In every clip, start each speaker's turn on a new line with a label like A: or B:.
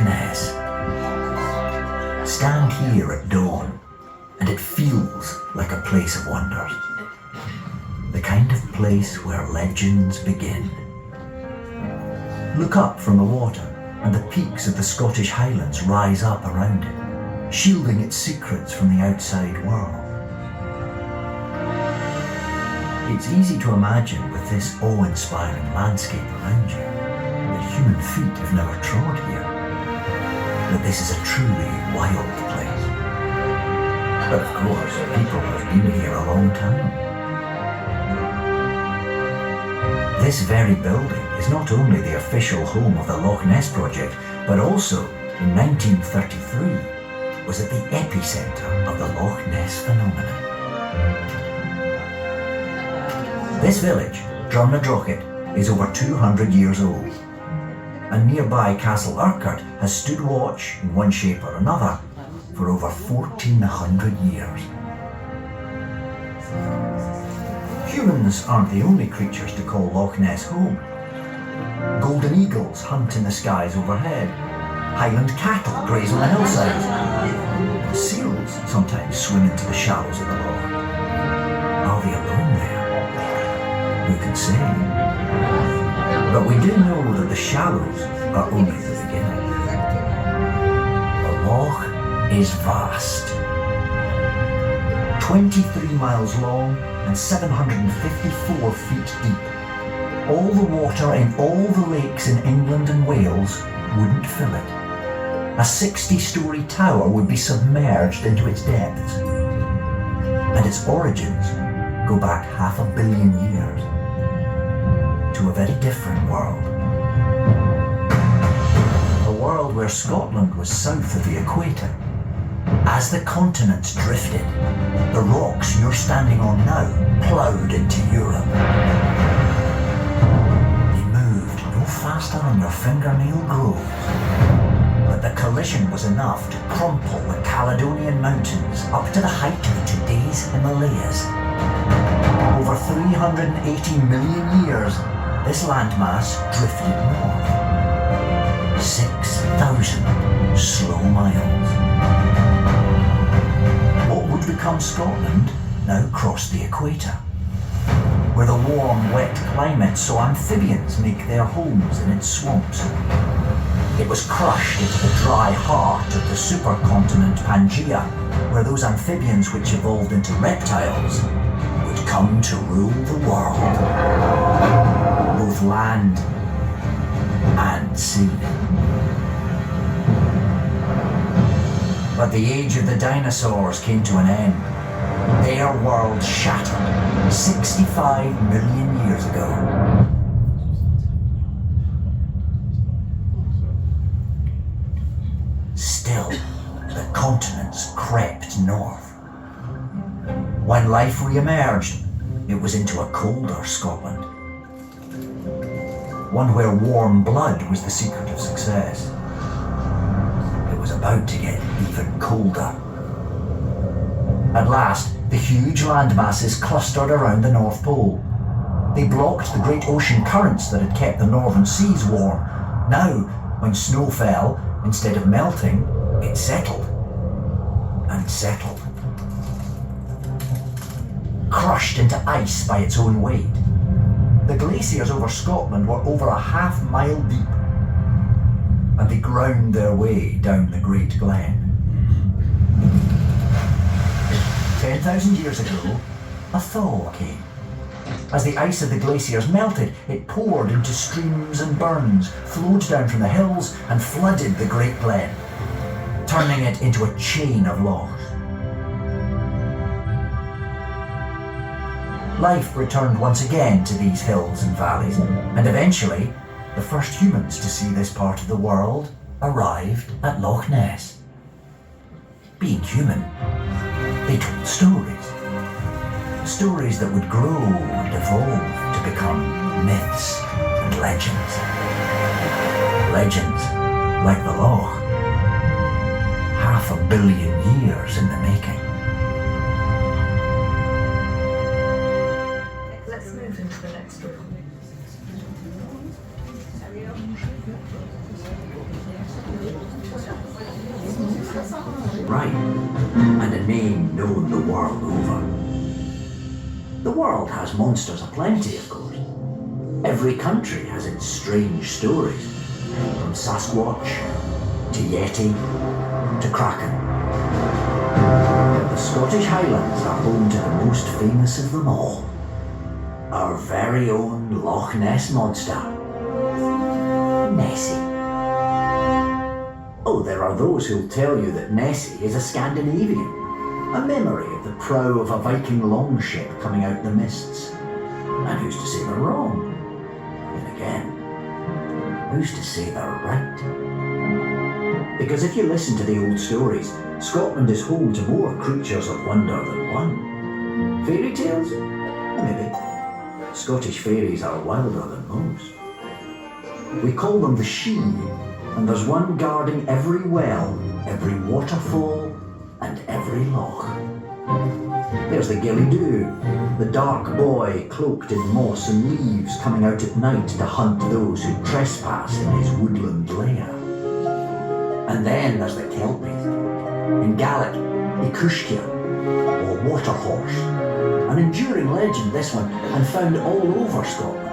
A: Loch Ness. Stand here at dawn and it feels like a place of wonders. The kind of place where legends begin. Look up from the water and the peaks of the Scottish Highlands rise up around it, shielding its secrets from the outside world. It's easy to imagine with this awe-inspiring landscape around you that human feet have never trod here, that this is a truly wild place. But of course, people have been here a long time. This very building is not only the official home of the Loch Ness project, but also, in 1933, was at the epicentre of the Loch Ness phenomenon. This village, Drumnadrochit, is over 200 years old, and nearby Castle Urquhart has stood watch, in one shape or another, for over 1,400 years. Humans aren't the only creatures to call Loch Ness home. Golden eagles hunt in the skies overhead. Highland cattle graze on the hillsides. And seals sometimes swim into the shallows of the loch. Are they alone there? Who can say? But we do know that the shallows are only the beginning. The loch is vast. 23 miles long and 754 feet deep. All the water in all the lakes in England and Wales wouldn't fill it. A 60-storey tower would be submerged into its depths. And its origins go back 500 million years to a very different world. A world where Scotland was south of the equator. As the continents drifted, the rocks you're standing on now ploughed into Europe. They moved no faster than your fingernail grows, but the collision was enough to crumple the Caledonian Mountains up to the height of today's Himalayas. Over 380 million years, this landmass drifted north. 6,000 slow miles. What would become Scotland now crossed the equator, where the warm, wet climate saw amphibians make their homes in its swamps. It was crushed into the dry heart of the supercontinent Pangaea, where those amphibians which evolved into reptiles would come to rule the world, both land and sea. But the age of the dinosaurs came to an end. Their world shattered 65 million years ago. Still, the continents crept north. When life re-emerged, it was into a colder Scotland. One where warm blood was the secret of success. It was about to get even colder. At last, the huge land masses clustered around the North Pole. They blocked the great ocean currents that had kept the northern seas warm. Now, when snow fell, instead of melting, it settled and settled. Crushed into ice by its own weight. The glaciers over Scotland were over a half-mile deep, and they ground their way down the Great Glen. 10,000 years ago, a thaw came. As the ice of the glaciers melted, it poured into streams and burns, flowed down from the hills and flooded the Great Glen, turning it into a chain of lochs. Life returned once again to these hills and valleys, and eventually, the first humans to see this part of the world arrived at Loch Ness. Being human, they told stories. Stories that would grow and evolve to become myths and legends. Legends like the Loch. 500 million years in the making.
B: Let's move into the next room. Carry on.
A: right, and a name known the world over. The world has monsters aplenty, of course. Every country has its strange stories, from Sasquatch to Yeti to Kraken. But the Scottish Highlands are home to the most famous of them all, our very own Loch Ness monster, Nessie. Oh, there are those who'll tell you that Nessie is a Scandinavian, a memory of the prow of a Viking longship coming out the mists. And who's to say they're wrong? Then again, who's to say they're right? Because if you listen to the old stories, Scotland is home to more creatures of wonder than one. Fairy tales? Maybe. Scottish fairies are wilder than most. We call them the Sidhe, and there's one guarding every well, every waterfall, and every loch. There's the Gilly-Doo, the dark boy cloaked in moss and leaves coming out at night to hunt those who trespass in his woodland lair. And then there's the Kelpie, in Gaelic, Ikushkia, or water horse, an enduring legend this one, and found all over Scotland.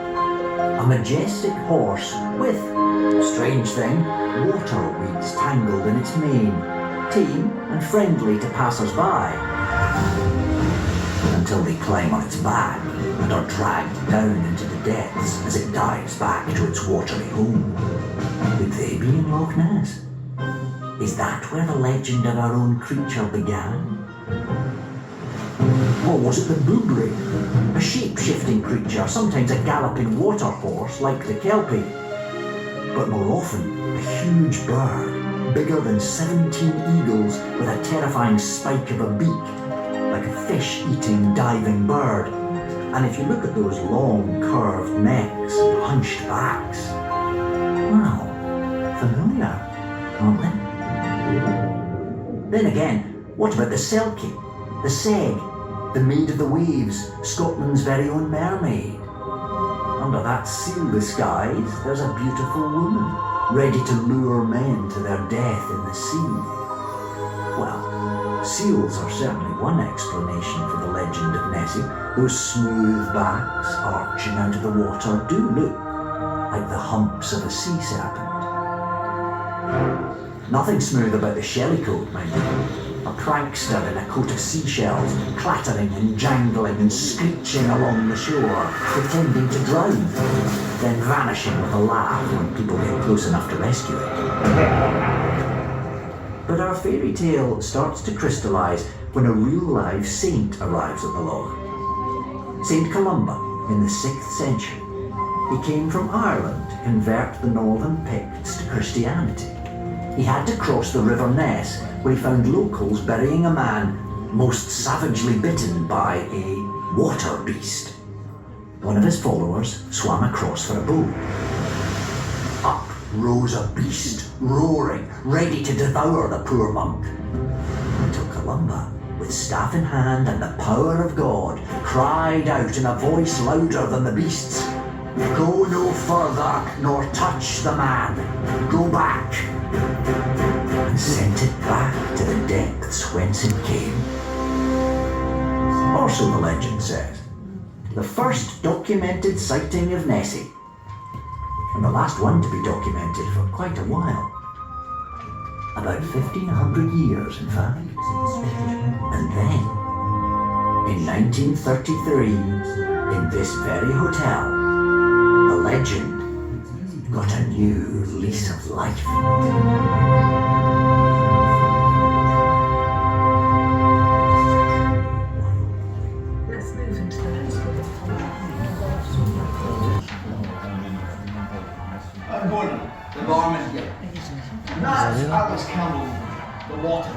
A: A majestic horse with, strange thing, water weeds tangled in its mane, tame and friendly to passers-by, until they climb on its back and are dragged down into the depths as it dives back to its watery home. Would they be in Loch Ness? Is that where the legend of our own creature began? Or was it the Boobry, a shape-shifting creature, sometimes a galloping water horse like the Kelpie, but more often a huge bird, bigger than 17 eagles with a terrifying spike of a beak, like a fish-eating diving bird. And if you look at those long curved necks and hunched backs, well, familiar, aren't they? Then again, what about the Selkie, the Seg, the Maid of the Waves, Scotland's very own mermaid? Under that seal disguise, there's a beautiful woman, ready to lure men to their death in the sea. Well, seals are certainly one explanation for the legend of Nessie. Those smooth backs arching out of the water do look like the humps of a sea serpent. Nothing smooth about the shellycoat, mind you. A prankster in a coat of seashells, clattering and jangling and screeching along the shore, pretending to drown, then vanishing with a laugh when people get close enough to rescue it. But our fairy tale starts to crystallise when a real live saint arrives at the loch. Saint Columba in the 6th century. He came from Ireland to convert the northern Picts to Christianity. He had to cross the River Ness, where he found locals burying a man most savagely bitten by a water beast. One of his followers swam across for a boat. Up rose a beast, roaring, ready to devour the poor monk, until Columba, with staff in hand and the power of God, cried out in a voice louder than the beast's, "Go no further, nor touch the man. Go back," and sent it back to the depths whence it came. Or so the legend says. The first documented sighting of Nessie, and the last one to be documented for quite a while. About 1,500 years, in fact. And then, in 1933, in this very hotel, the legend got a new lease of life.
B: Let's move into the next room.
C: I'm Gordon, the barman here. And that's Alice Campbell, the water.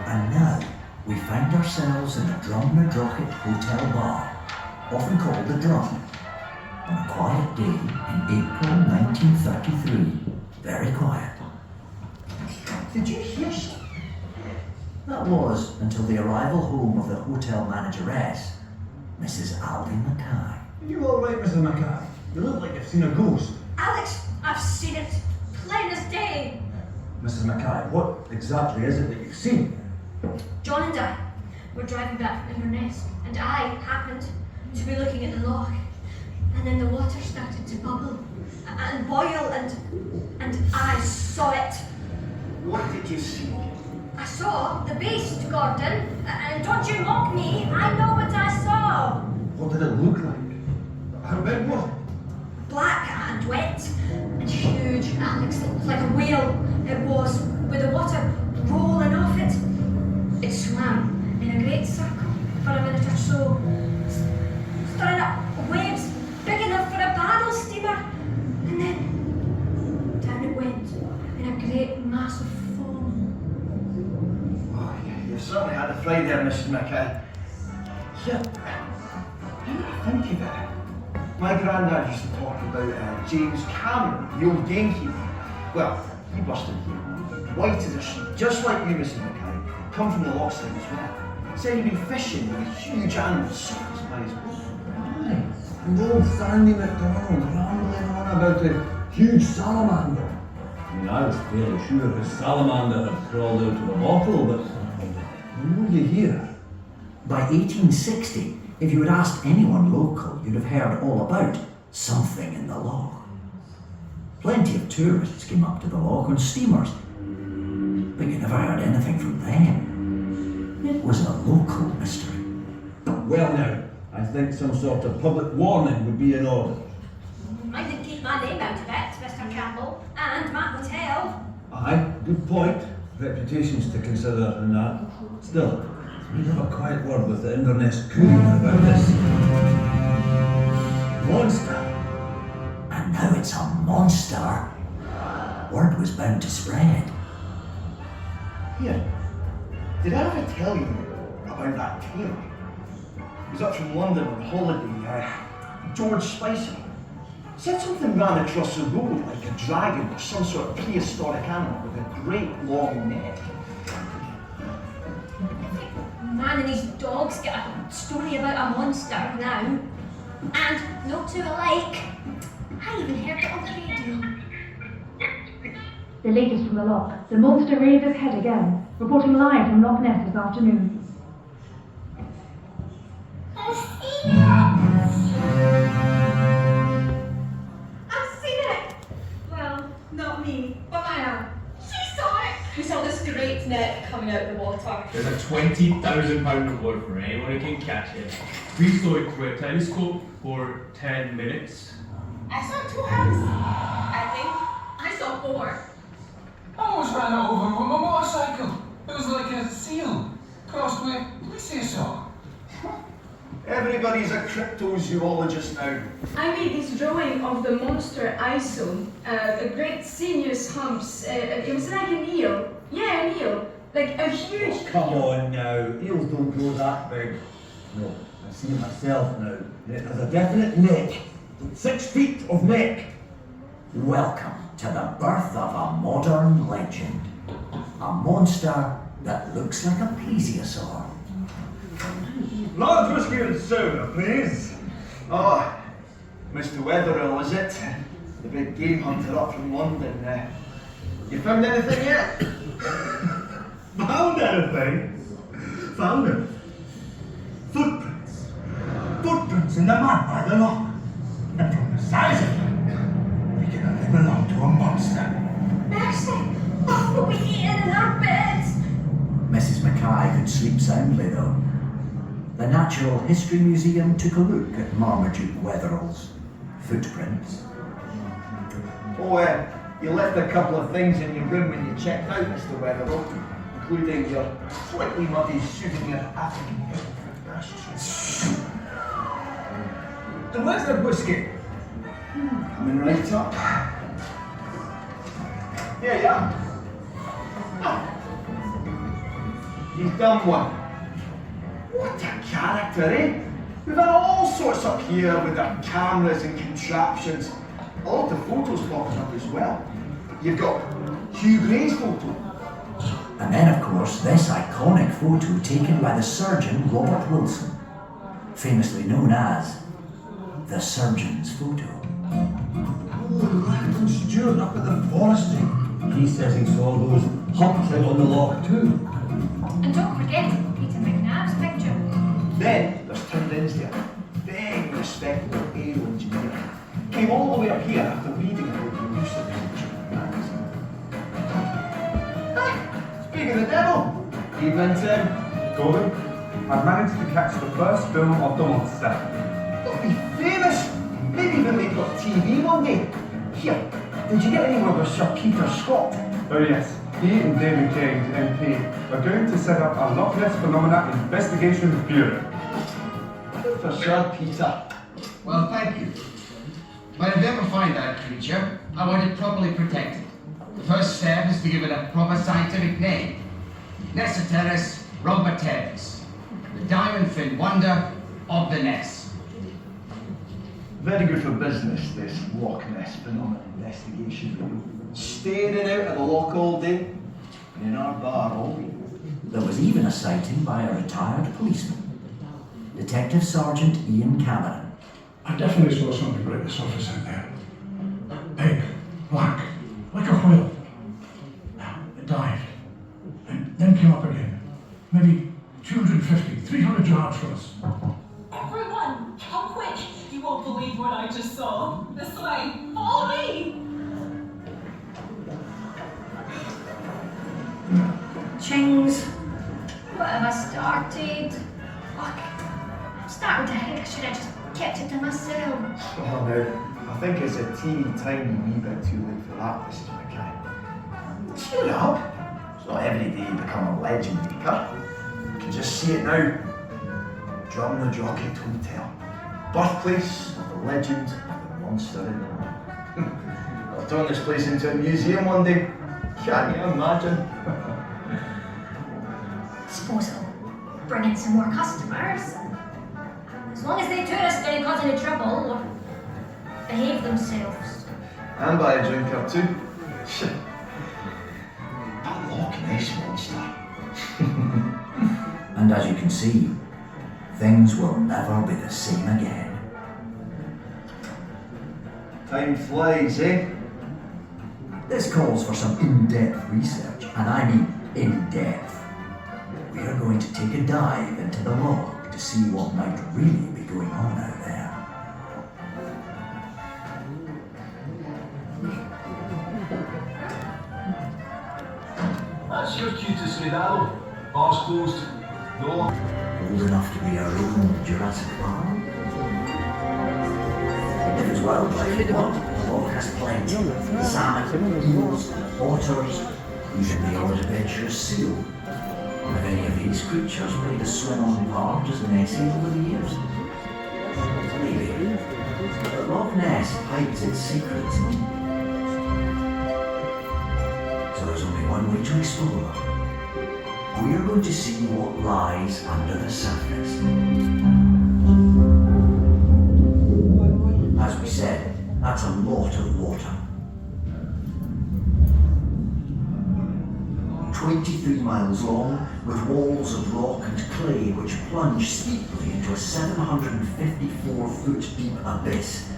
A: And now, we find ourselves in the Drumnadrochit Hotel Bar, often called the Drum, on a quiet day in April 1933. Very quiet. Did you hear something? That was until the arrival home of the hotel manageress, Mrs. Aldi Mackay.
C: Are you alright, Mr. Mackay? You look like you've seen a ghost.
D: Alex, I've seen it. Plain as day. Mrs. Mackay, what exactly is it that you've seen?
E: John and I were driving back from Inverness, and I happened to be looking at the loch, and then the water started to bubble and boil, and I saw it.
C: What did you see?
E: I saw the beast, Gordon, and don't you mock me, I know what I saw.
D: What did it look like? How big was it?
E: Black and wet and huge, Alex. It looked like a whale. It was, with the water rolling off it. It swam in a great circle for a minute or so, stirring up waves big enough for a paddle steamer, and then down it went in a great mass of foam.
C: Oh, yeah, you certainly had a fright there, Mrs. Mackay. Yeah, now that I think of it, my granddad used to talk about James Cameron, the old gamekeeper. Well, he busted here, white as a sheet, just like you, Mrs. Mackay, come from the Loch Ness as well. Said he'd been fishing with a huge animal sucked by his boat.
D: Aye, and old Sandy MacDonald rambling on about a huge salamander. I mean, I was fairly sure his salamander had crawled out of a bottle, but what do you hear?
A: By 1860, if you had asked anyone local, you'd have heard all about something in the loch. Plenty of tourists came up to the loch on steamers, but you never heard anything from them. It was a local mystery.
D: Well now, I think some sort of public warning would be in order.
E: I did keep my name out of it, Mr. Campbell, and my hotel.
D: Aye, good point. Reputations to consider and that. Still, we'd have a quiet word with the Inverness Courier about this. Monster!
A: And now it's a monster. Word was bound to spread.
C: Here, did I ever tell you about that tailor? He was up from London on holiday, George Spicer. Said something ran across the road like a dragon or some sort of prehistoric animal with a great long neck.
E: Man and his dogs get a story about a monster now. And no two alike. I even heard it on the radio.
B: The latest from the loch. The monster raised its head again, reporting live from Loch Ness this afternoon.
E: I've seen it! Well, not me, but I am. She saw it!
F: We saw this great net coming out of the water.
G: There's a £20,000 reward for anyone who can catch it. We saw it through a telescope for 10 minutes.
F: I saw 2 hands, I think. I saw 4.
H: Almost ran it over with my motorcycle. It was like a seal crossed with plesiosaur.
C: Everybody's a cryptozoologist now.
I: I made this drawing of the monster ISO, a great sinuous humps. It was like an eel. Yeah, an eel. Like a huge...
D: Oh, come on now, eels don't grow that big. No, I see it myself now. It has a definite neck. 6 feet of neck.
A: Welcome to the birth of a modern legend. A monster that looks like a plesiosaur.
D: Large whiskey and soda, please.
C: Oh, Mr. Wetherill, is it? The big game hunter up from London. You found anything yet?
D: Found anything? Found it. Footprints. Footprints in the mud by the loch. And from the size of them, they can only belong to a monster.
E: Mercy! Oh, we'll be eaten in our beds!
A: Mrs. Mackay could sleep soundly though. The Natural History Museum took a look at Marmaduke Wetherell's footprints.
C: Oh, you left a couple of things in your room when you checked out, Mr. Wetherill, including your slightly muddy souvenir African fruit ashes.
D: And where's the whiskey?
C: Coming right up. Here you are. Ah. He's done one. What a character, eh? We've had all sorts up here with our cameras and contraptions. A lot of photos popping up as well. You've got Hugh Gray's photo.
A: And then, of course, this iconic photo taken by the surgeon Robert Wilson, famously known as the surgeon's photo.
D: Oh, Lieutenant Stewart up at the forestry.
C: He says he saw those humps out on the loch too.
E: And don't forget Peter McNabb's picture.
C: Then there's Tim Dinsdale, very respectable aero engineer. Came all the way up here after reading about the use of the picture in the magazine. Speaking of the devil, evening Tim.
J: Gordon, I've managed to catch the first film of the monster.
C: They'll be famous. Maybe even make it on TV one day. Here, did you get anywhere with Sir Peter Scott?
J: Oh yes, he and David James, MP, are going to set up a Loch Ness Phenomena Investigation Bureau.
C: Good for Sir Peter.
K: Well, thank you. But if you ever find that creature, I want it properly protected. The first step is to give it a proper scientific name. Nessiterus rhomboteris, the diamond fin wonder of the Ness.
C: Very good for business, this Loch Ness Phenomena Investigation Bureau. Staying out of the loch all day, and in our bar all week.
A: There was even a sighting by a retired policeman, Detective Sergeant Ian Cameron.
D: I definitely saw something break the surface out there. Big, black, like a whale. It dived, and then came up again. Maybe 250, 300 yards from us.
F: Everyone, come quick. You won't believe what I just saw. This way. Follow me.
E: Chings. What have I started? Fuck. I'm starting to think I should have just kept it to myself.
C: Oh no, I think it's a teeny tiny wee bit too late for that, Mrs. Mackay. Cheer up. It's not every day you become a legend maker. You can just see it now. Drum the Jockey Hotel. Birthplace of the legend of the monster in the room. I'll turn this place into a museum one day. Can you imagine?
E: I suppose it'll bring in some more customers. As long as they tourists don't cause any trouble or behave themselves.
C: And buy a drink or two. That Loch Ness monster.
A: And as you can see, things will never be the same again.
C: Time flies, eh?
A: This calls for some in-depth research, and I mean in-depth. We are going to take a dive into the loch to see what might really be going on out there.
H: That's your cue to skedaddle. Bar's closed. No one.
A: Old enough to be our own Jurassic Park. If it's wildlife you want, the loch has plenty. Salmon, eels, otters, even the odd adventurous seal. Have any of these creatures played a swim-on part as Nessie over the years? Maybe. But Loch Ness hides its secrets. So there's only one way to explore. We are going to see what lies under the surface. As we said, that's a lot of water. 23 miles long, with walls of rock and clay which plunge steeply into a 754-foot deep abyss,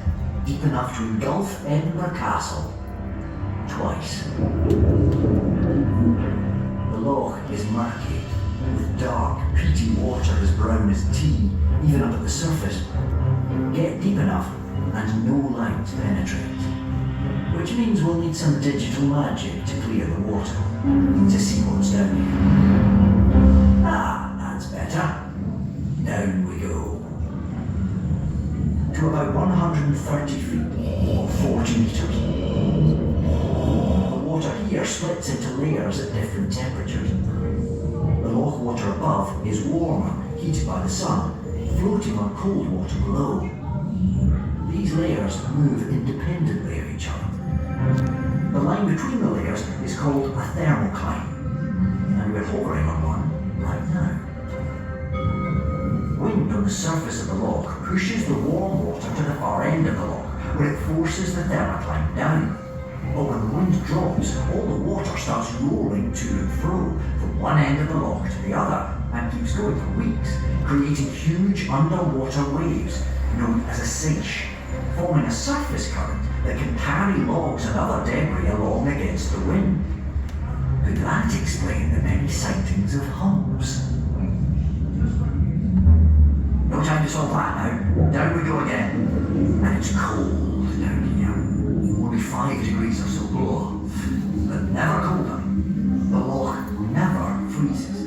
A: deep enough to engulf Edinburgh Castle twice. The loch is murky, with dark, peaty water as brown as tea, even up at the surface. Get deep enough and no light penetrates. Which means we'll need some digital magic to clear the water, to see what's down here. Ah, that's better. Down we go. To about 130 feet, or 40 meters. The water here splits into layers at different temperatures. The loch water above is warmer, heated by the sun, floating on cold water below. These layers move independently of each other. The line between the layers is called a thermocline, and we're hovering on one right now. Wind on the surface of the loch pushes the warm water to the far end of the loch, where it forces the thermocline down. But when the wind drops, all the water starts rolling to and fro from one end of the loch to the other, and keeps going for weeks, creating huge underwater waves known as a seiche, forming a surface current that can carry logs and other debris along against the wind. Could that explain the many sightings of humps? No time to solve that now. Down we go again. And it's cold down here. Only 5 degrees or so below. But never colder. The loch never freezes.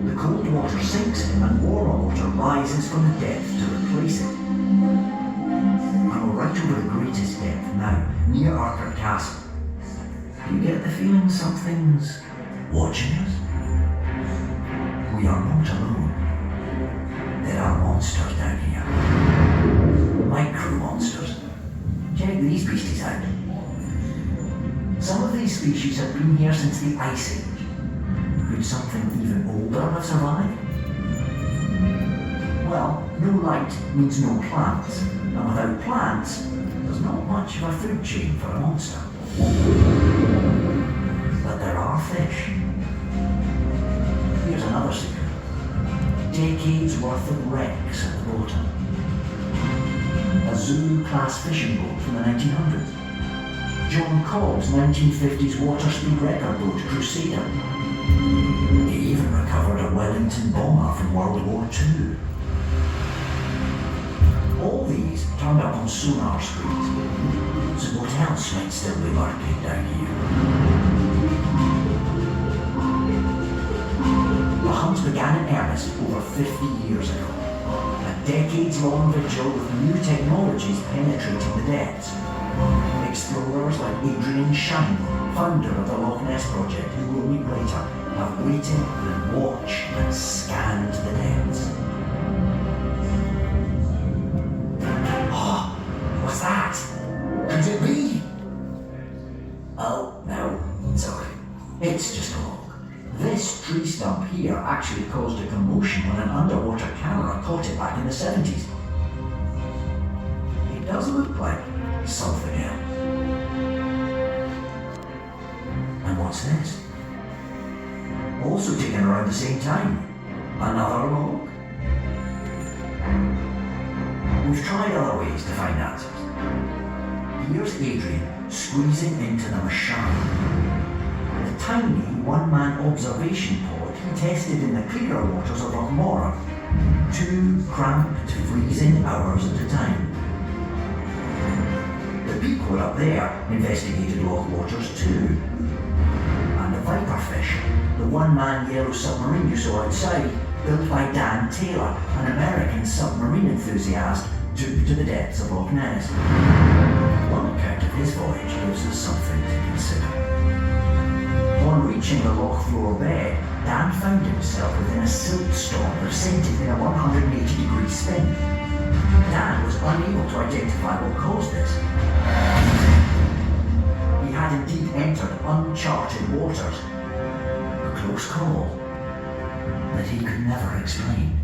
A: The cold water sinks and warmer water rises from the depth to replace it. And we're right over the greatest depth now, near Arkard Castle. Do you get the feeling something's watching us? We are not alone. There are monsters down here. Micro monsters. Check these beasties out. Some of these species have been here since the Ice Age. Could something even older have survived? Well, no light means no plants. And without plants, there's not much of a food chain for a monster. But there are fish. Here's another secret. Decades worth of wrecks at the bottom. A Zulu-class fishing boat from the 1900s. John Cobb's 1950s water speed record boat, Crusader. He even recovered a Wellington bomber from World War II. All these turned up on sonar screens, so what else might still be lurking down here? The hunt began in earnest over 50 years ago. A decades-long vigil with new technologies penetrating the depths. Explorers like Adrian Shine, founder of the Loch Ness project, who we'll meet later, have waited and watched and scanned the depths. Oh, what's that? Could it be? Oh, no, sorry. It's just a log. This tree stump here actually caused a commotion when an underwater camera caught it back in the 70s. It does look like something else. And what's this? Also taken around the same time. Another log? We've tried other ways to find answers. Here's Adrian squeezing into the machine. The tiny one-man observation pod he tested in the clearer waters of Loch Ness. 2 cramped, freezing hours at a time. The Pequod up there investigated Loch waters too. And the Viperfish, the one-man yellow submarine you saw outside, built by Dan Taylor, an American submarine enthusiast, took to the depths of Loch Ness. One account of his voyage gives us something to consider. On reaching the loch floor bed, Dan found himself within a silt storm that sent him in a 180-degree spin. Dan was unable to identify what caused this. He had indeed entered uncharted waters. A close call that he could never explain.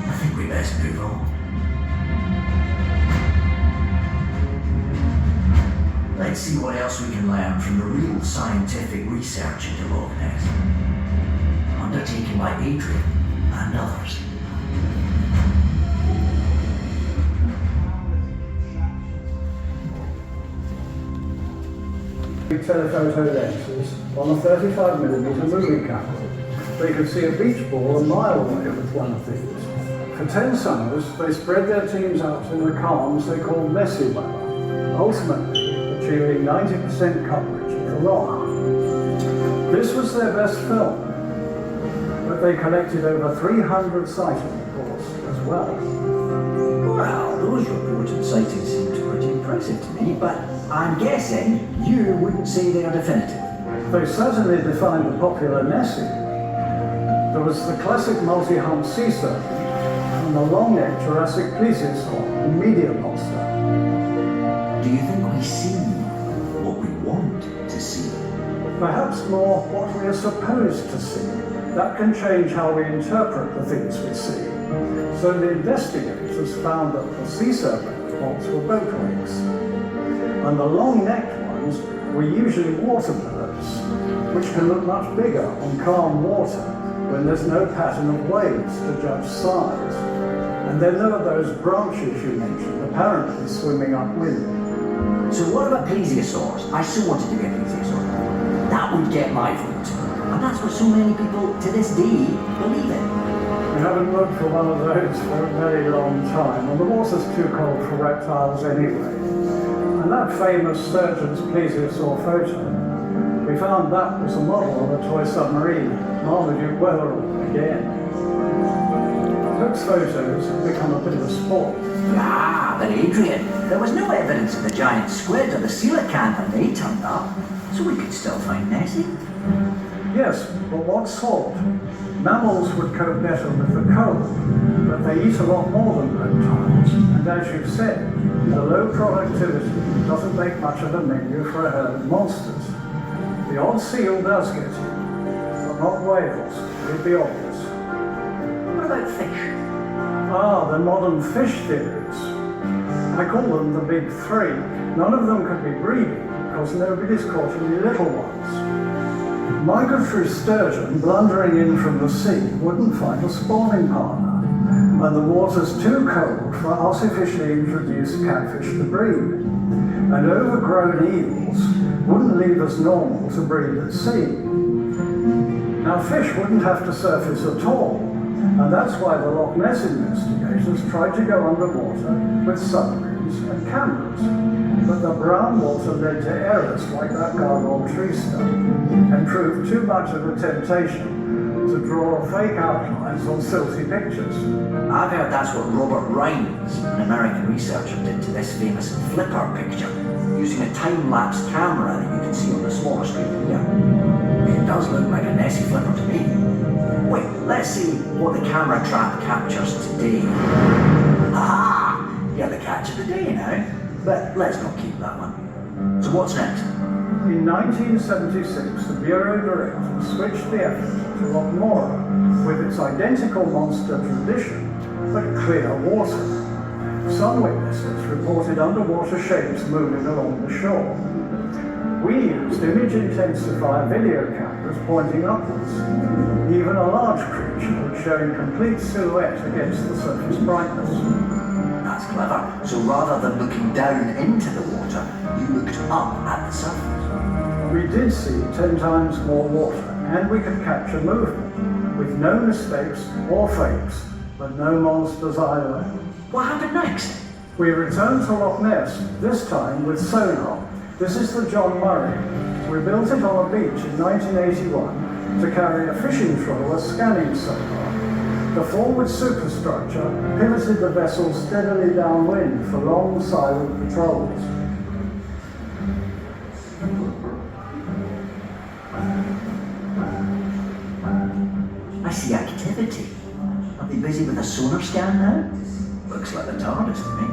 A: I think we best move on. Let's see what else we can learn from the real scientific research into Loch Ness, undertaken by Adrian and others.
L: Telephoto lenses on a 35mm movie camera. They could see a beach ball a mile away with one of these. For 10 summers, they spread their teams out in the calms they called Nessie weather, ultimately achieving 90% coverage of the loch. This was their best film, but they collected over 300 sighting reports as well.
A: Well, those reported sightings seemed pretty impressive to me, but I'm guessing you wouldn't say they are definitive.
L: They certainly defined the popular Nessie. There was the classic multi-hump sea serpent and the long-necked Jurassic plesiosaur, the medium monster.
A: Do you think we see what we want to see?
L: Perhaps more what we are supposed to see. That can change how we interpret the things we see. So the investigators found that the sea serpent spots were boat wings, and the long-necked ones were usually water birds, which can look much bigger on calm water when there's no pattern of waves to judge size. And then there are those branches you mentioned, apparently swimming upwind.
A: So what about plesiosaurs? I so wanted to be a plesiosaur. That would get my vote. And that's what so many people to this day believe in.
L: We haven't looked for one of those for a very long time, and the water's too cold for reptiles anyway. And that famous surgeon's plesiosaur photo, we found that was a model of a toy submarine, Marmaduke Weatherall again. Those photos have become a bit of a sport.
A: Ah, but Adrian, there was no evidence of the giant squid or the coelacanth when they turned up, so we could still find Nessie.
L: Yes, but what sort? Mammals would cope better with the cold, but they eat a lot more than reptiles, and as you've said, the low productivity doesn't make much of a menu for a herd of monsters. The odd seal does get you, but not whales, would be obvious.
A: What about fish?
L: Ah, the modern fish theories. I call them the big three. None of them could be breeding, because nobody's caught any little ones. Migratory sturgeon blundering in from the sea wouldn't find a spawning partner, and the water's too cold for artificially introduced catfish to breed. And overgrown eels wouldn't leave us normal to breed at sea. Now fish wouldn't have to surface at all, and that's why the Loch Ness investigators tried to go underwater with submarines and cameras. But the brown water led to errors like that gargoyle tree stump, and proved too much of a temptation to draw fake outlines on silty pictures.
A: I've heard that's what Robert Rhines, an American researcher, did to this famous flipper picture, using a time-lapse camera that you can see on the smaller screen here. It does look like a Nessie flipper to me. Wait, let's see what the camera trap captures today. Aha! You're the catch of the day now. But let's not keep that one. So what's next?
L: In 1976, the Bureau Director switched the effort to Loch Ness with its identical monster tradition, but clear water. Some witnesses reported underwater shapes moving along the shore. We used image-intensifier video cameras pointing upwards. Even a large creature would show in complete silhouette against the surface brightness.
A: That's clever. So rather than looking down into the water, you looked up at the surface.
L: We did see 10 times more water, and we could capture movement, with no mistakes or fakes, but no monsters either.
A: What happened next?
L: We returned to Loch Ness, this time with sonar. This is the John Murray. We built it on a beach in 1981 to carry a fishing trawler scanning sonar. The forward superstructure pivoted the vessel steadily downwind for long silent patrols.
A: I see activity. Are they busy with a sonar scan now? Looks like the TARDIS to me.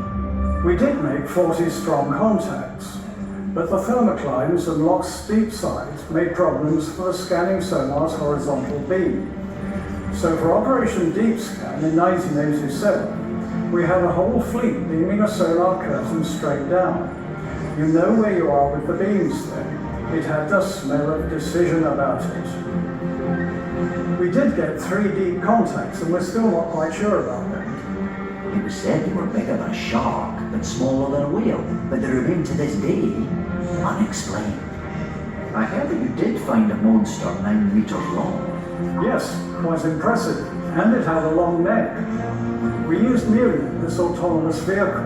L: We did make 40 strong contacts, but the thermoclines and Loch's steep sides made problems for the scanning sonar's horizontal beam. So for Operation Deep Scan in 1987, we had a whole fleet beaming a sonar curtain straight down. You know where you are with the beams then. It had the smell of decision about it. We did get 3 deep contacts, and we're still not quite sure about them.
A: It was said they were bigger than a shark, but smaller than a whale, but they remain to this day unexplained. I heard that you did find a monster 9 meters long.
L: Yes, quite impressive, and it had a long neck. We used Miriam, this autonomous vehicle.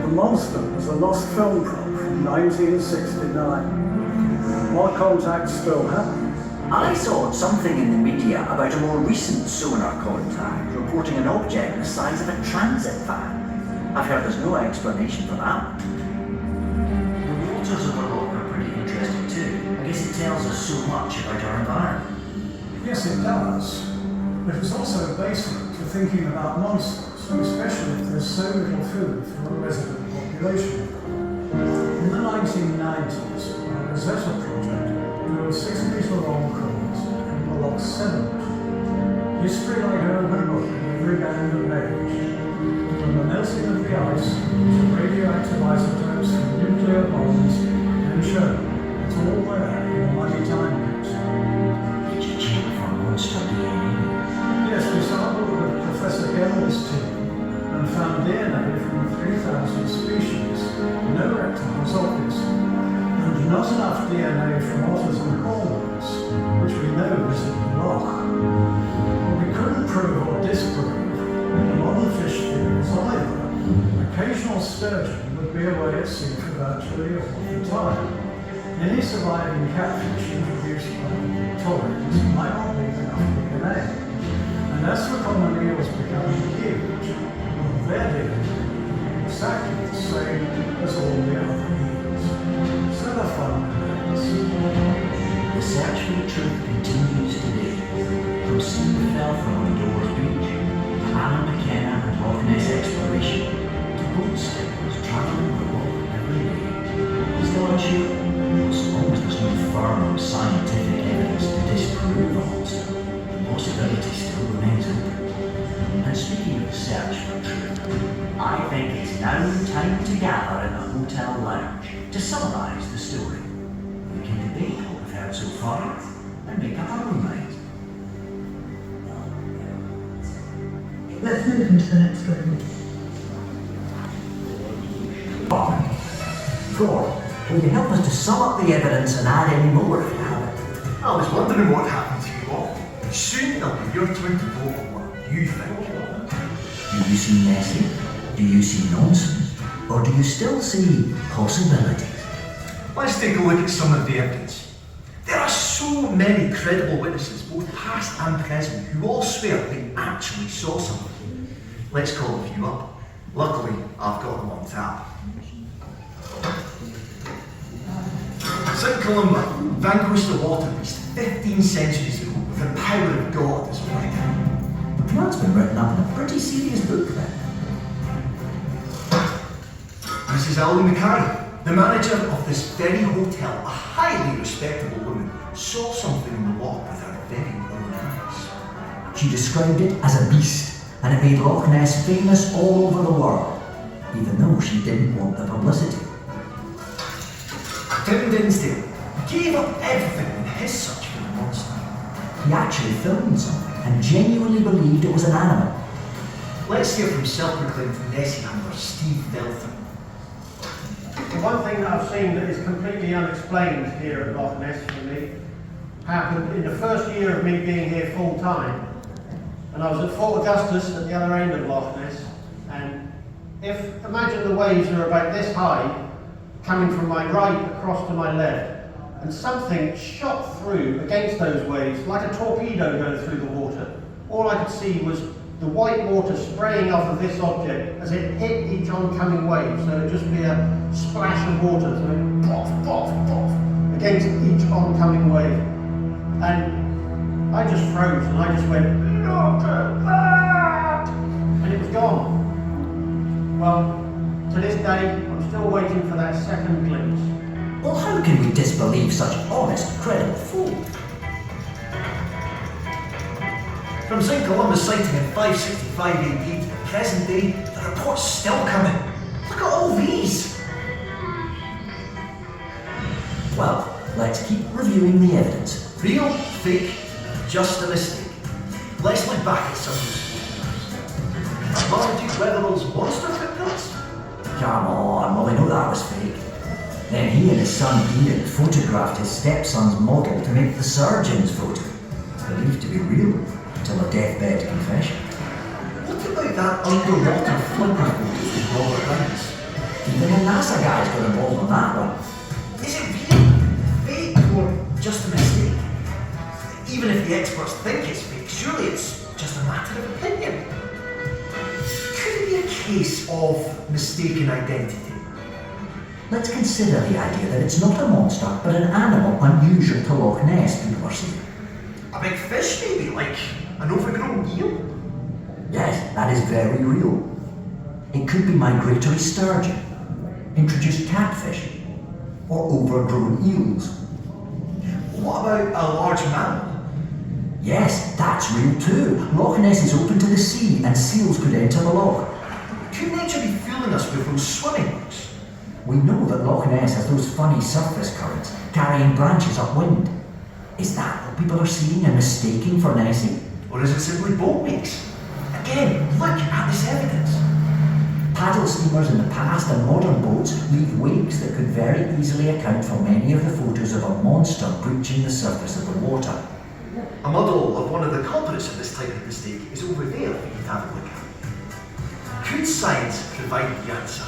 L: The monster was a lost film prop from 1969. More contacts still happen.
A: I saw something in the media about a more recent sonar contact reporting an object the size of a transit van. I've heard there's no explanation for that. The waters of the Loch are pretty interesting too. I guess it tells us so much about our environment.
L: Yes, it does. But it's also a baseline for thinking about monsters, especially if there's so little food for a resident population. In the 1990s, the Rosetta Project drilled 6-meter-long coals in the Loch sediment. History like urban book in every band and page. From the melting of the ice to radioactive isotopes from nuclear bombs and show it's all there in a muddy time capsule.
A: Did you check for monster DNA?
L: Yes, we sampled with Professor Gemmell's team character was obvious, and not enough DNA from otters and cormorants, which we know is in the loch. But we couldn't prove or disprove a lot of fish theories either. Occasional sturgeon would be away at sea for virtually all the time. Any surviving catfish introduced by torrents might not leave enough DNA. And as for common eels becoming huge, well, their DNA is exactly the same as all the other eels. So the fun remains.
A: The search for the truth continues today. From Steve Fell from Doors Beach, to Anna McKenna and Loch Ness exploration, to boat stickers travelling the loch every day. Still unsure? As long as there's no firm scientific evidence to disprove the monster, the possibility still remains open. And speaking of the search for truth, I think it's now time to gather in the hotel lounge to summarise the story. We can debate what we've heard so far and make up our own minds.
M: Let's move into the next room.
A: Gordon, will you help us to sum up the evidence and add any more if you have it?
C: I was wondering what happened to you all. Soon they'll be your twin to vote on what you think.
A: Do you see Nessie? Do you see nonsense? Or do you still see possibilities?
C: Let's take a look at some of the evidence. There are so many credible witnesses, both past and present, who all swear they actually saw something. Let's call a few up. Luckily, I've got them on tap. St. Columba vanquished the water beast 15 centuries ago with the power of God as a weapon.
A: That's been written up in a pretty serious book then.
C: Mrs. Ellie Mackay, the manager of this very hotel, a highly respectable woman, saw something in the loch with her very own eyes.
A: She described it as a beast, and it made Loch Ness famous all over the world, even though she didn't want the publicity.
C: Tim Dinsdale gave up everything in his search for the monster.
A: He actually filmed something and genuinely believed it was an animal.
C: Let's hear from self-proclaimed Nessie hunter Steve Belton.
N: The one thing that I've seen that is completely unexplained here at Loch Ness for me happened in the first year of me being here full time. And I was at Fort Augustus at the other end of Loch Ness. And imagine the waves are about this high, coming from my right across to my left, and something shot through against those waves like a torpedo going through the water. All I could see was the white water spraying off of this object as it hit each oncoming wave, so it would just be a splash of water, so it plof, plof, plof, against each oncoming wave. And I just froze, and I just went, "Look at that!" And it was gone. Well, to this day, I'm still waiting for that second glimpse.
A: Well, how can we disbelieve such honest, credible folk?
C: From St. Columba's sighting in 565 AD to the present day, the report's still coming. Look at all these!
A: Well, let's keep reviewing the evidence.
C: Real, fake, just a mistake. Let's look back at some of those photographs. Marmaduke Wetherell's monster footprints?
A: Come on, well, we know that was fake. Then he and his son Ian photographed his stepson's model to make the surgeon's photo, believed to be real, until a deathbed confession.
C: What about that underwater flipper photo with Robert Rice?
A: Even the NASA guys got involved on that one.
C: Is it real, fake, or just a mistake? Even if the experts think it's fake, surely it's just a matter of opinion. Could it be a case of mistaken identity?
A: Let's consider the idea that it's not a monster, but an animal unusual to Loch Ness, people are saying.
C: A big fish, maybe, like an overgrown eel?
A: Yes, that is very real. It could be migratory sturgeon, introduced catfish, or overgrown eels.
C: What about a large mammal?
A: Yes, that's real too. Loch Ness is open to the sea and seals could enter the loch.
C: Could nature be fooling us with those swimming looks?
A: We know that Loch Ness has those funny surface currents carrying branches upwind. Is that what people are seeing and mistaking for Nessie?
C: Or is it simply boat wakes? Again, look at this evidence.
A: Paddle steamers in the past and modern boats leave wakes that could very easily account for many of the photos of a monster breaching the surface of the water.
C: A model of one of the culprits of this type of mistake is over there for you to have a look at. Could science provide the answer?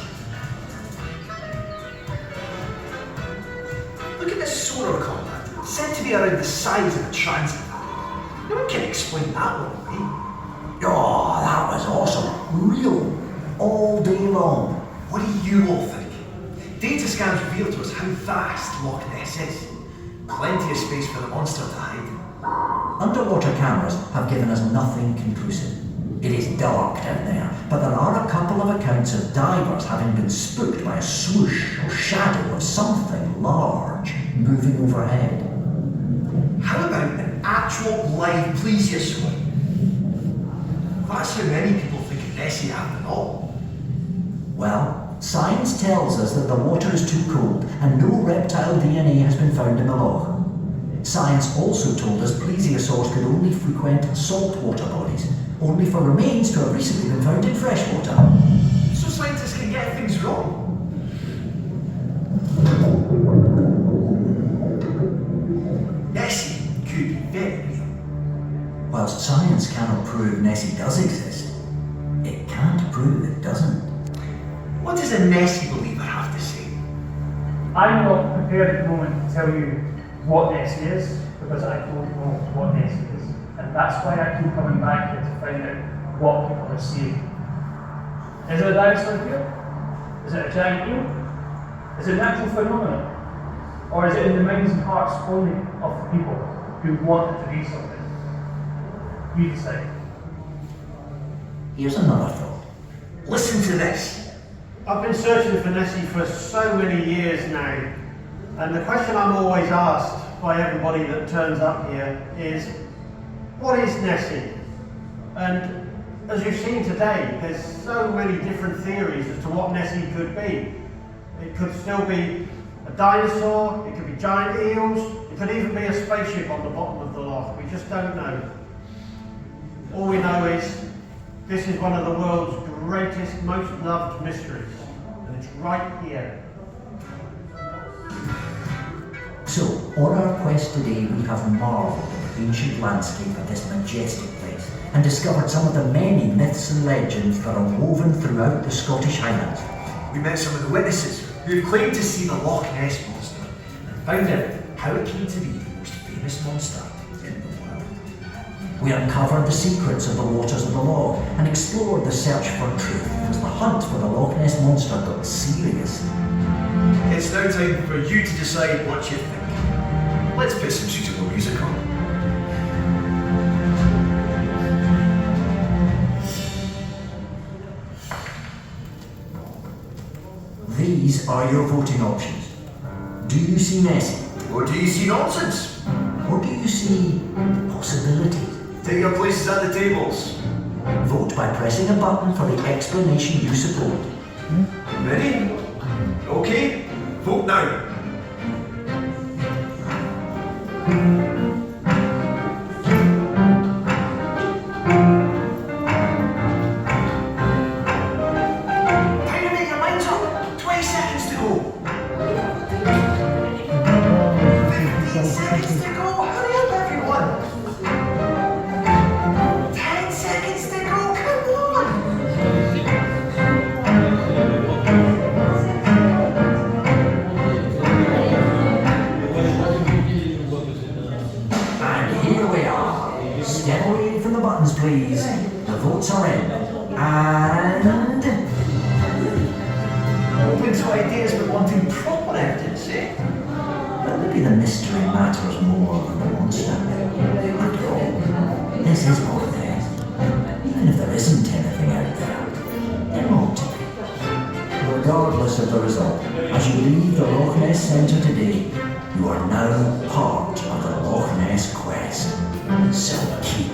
C: Look at this solar compact, said to be around the size of a transit. No one can explain that one away.
A: Oh, that was awesome. Real. All day long.
C: What do you all think? Data scans reveal to us how vast Loch Ness is. Plenty of space for the monster to hide.
A: Underwater cameras have given us nothing conclusive. It is dark down there, but there are a couple of accounts of divers having been spooked by a swoosh or shadow of something large moving overhead.
C: How about an actual live plesiosaur? That's how many people think of Nessie after all.
A: Well, science tells us that the water is too cold and no reptile DNA has been found in the loch. Science also told us plesiosaurs could only frequent saltwater bodies, only for remains to have recently been found in freshwater.
C: So scientists can get things wrong. Nessie could be very real.
A: Whilst science cannot prove Nessie does exist, it can't prove it doesn't.
C: What does a Nessie believer have to say?
O: I'm not prepared at the moment to tell you what Nessie is, because I don't know what Nessie is. And that's why I keep coming back here to find out what people are seeing. Is it a dinosaur here? Is it a giant eel? Is it a natural phenomenon? Or is it in the minds and hearts only of the people who want it to be something? You decide.
A: Here's another thought.
C: Listen to this.
N: I've been searching for Nessie for so many years now, and the question I'm always asked by everybody that turns up here is, what is Nessie? And as you've seen today, there's so many different theories as to what Nessie could be. It could still be a dinosaur, it could be giant eels, it could even be a spaceship on the bottom of the loch. We just don't know. All we know is this is one of the world's greatest, most loved mysteries, and it's right here.
A: So, on our quest today, we have marvelled at the ancient landscape of this majestic place and discovered some of the many myths and legends that are woven throughout the Scottish Highlands.
C: We met some of the witnesses who claimed to see the Loch Ness monster and found out how it came to be the most famous monster in the world.
A: We uncovered the secrets of the waters of the loch and explored the search for truth as the hunt for the Loch Ness monster got serious.
C: It's now time for you to decide what you think. Let's put some suitable music on.
A: These are your voting options. Do you see Nessie?
C: Or do you see nonsense?
A: Or do you see possibilities?
C: Take your places at the tables.
A: Vote by pressing a button for the explanation you support.
C: Ready? Okay, vote now. Time to make your minds up. 20 seconds to go. 15 seconds to go. Hurry up, everyone. 10 seconds to go. Come on.
A: And here we are. Step away from the buttons, please. The votes are in. And...
C: Open to ideas but wanting proper evidence, eh?
A: But maybe the mystery matters more than the monster. After all, this is Loch Ness. Even if there isn't anything out there, there ought to be. Regardless of the result, as you leave the Loch Ness Centre today, you are now part of the Loch Ness quest. So keep